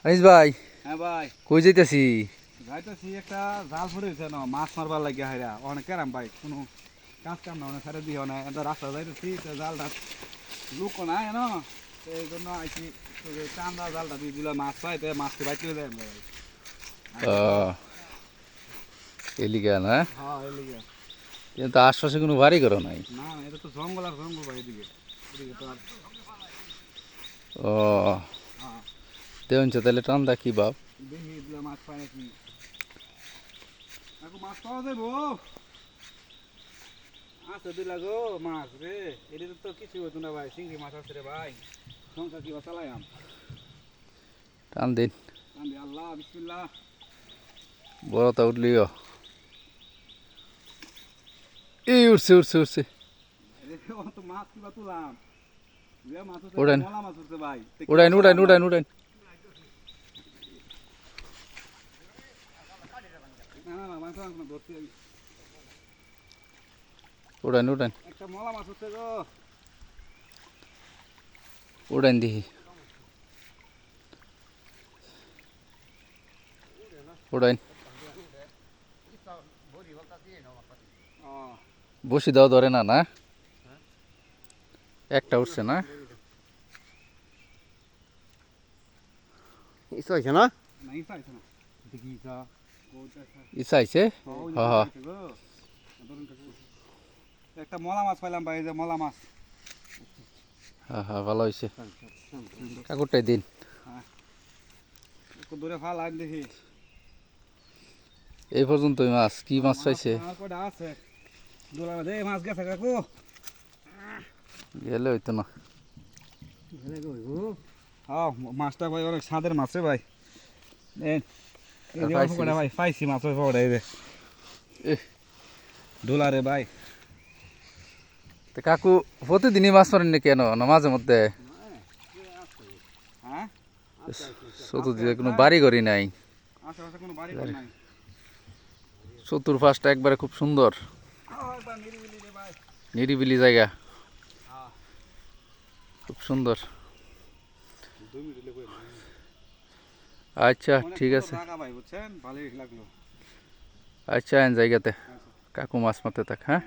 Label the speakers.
Speaker 1: আনিস ভাই,
Speaker 2: হ্যাঁ ভাই,
Speaker 1: কই যাইতাছি?
Speaker 2: যাইতেছি একটা জাল পড়েছে না মাছ মারবার লাগিয়া হাইরা অনেক কেরাম ভাই কোনো কাজ কাম না অনেক সারে দিয়ে না এটা রাস্তা যাইতেছি জালটা লুকো না না এই জন্য আইছি চান্দা জালটা দিয়ে দিলে মাছ পাই তো মাছকে বাইতে দেয় ভাই।
Speaker 1: এলিগা না?
Speaker 2: হ্যাঁ এলিগে
Speaker 1: কিন্তু আশপাশে কোনো বাড়ি ঘর নাই।
Speaker 2: না না এটা তো জঙ্গল আর জঙ্গল ভাই এদিকে এদিকে তো আর
Speaker 1: ও
Speaker 2: হ্যাঁ
Speaker 1: দেউন তাহলে টান্দা কি বাপ?
Speaker 2: দেখি দিলে মাছ পাই নাকি এখন মাছ পাওয়া যাবো আচ্ছা দিলা গো মাছ রে এটা তো কিছু হতো না ভাই চিংড়ি মাছ আছে রে ভাই সংসার কিবা চালাইম
Speaker 1: টান দিন,
Speaker 2: আন্দি আল্লাহ বিসমিল্লাহ
Speaker 1: বড়টা উঠলিও। এই উঠছে উঠছে উঠছে।
Speaker 2: তো মাছ কিবা তুলাম মাছ
Speaker 1: উড়ান
Speaker 2: মলা মাছ উঠছে ভাই
Speaker 1: উড়াইন উড়াইন উড়াইন উড়াইন
Speaker 2: না না না মাছ না ধরছি
Speaker 1: উড়াইন উড়াইন
Speaker 2: একটা মলা মাছ উঠছে গো
Speaker 1: উড়াইন দিহি উড়াইন। বসি দাও ধরে না না? একটা উঠছে না?
Speaker 2: ইসা হইছে না না ইসা হইছে না দেখি ইসা
Speaker 1: ইচ্ছা আইছে? হ্যাঁ হ্যাঁ
Speaker 2: একটা মলা মাছ পাইলাম ভাই যে মলা মাছ
Speaker 1: হ্যাঁ হ্যাঁ ভালো হয়েছে। কাকুরটাই দিন।
Speaker 2: দূরে ফাল আন দেখি
Speaker 1: এই পর্যন্তই মাছ কি মাছ পাইছে?
Speaker 2: কয়টা আছে দোলা দে মাছ গেছে কাকু
Speaker 1: গেলে হইতো না।
Speaker 2: হ্যাঁ মাছটা ভাই অনেক স্বাদের মাছ রে ভাই ভাই পাইছি মাছ পড়ে এই যে ডোলা রে ভাই
Speaker 1: তো কাকু প্রতিদিনই মাছ মারেন না কেন না মাঝে মধ্যে?
Speaker 2: হ্যাঁ
Speaker 1: চতুর্দিকে কোনো বাড়ি ঘরই নাই,
Speaker 2: আশেপাশে কোনো বাড়ি নাই
Speaker 1: চতুর্পাশটা একবারে খুব সুন্দর
Speaker 2: নিরিবিলি রে ভাই
Speaker 1: নিরিবিলি জায়গা,
Speaker 2: হ্যাঁ
Speaker 1: খুব সুন্দর।
Speaker 2: 2 মিনিট লেগে
Speaker 1: আচ্ছা ঠিক আছে।
Speaker 2: টাকা ভাই বুঝছেন ভালোই লাগলো।
Speaker 1: আচ্ছা আইন জায়গাতে কাকু মাছ মারতে থাক। হ্যাঁ।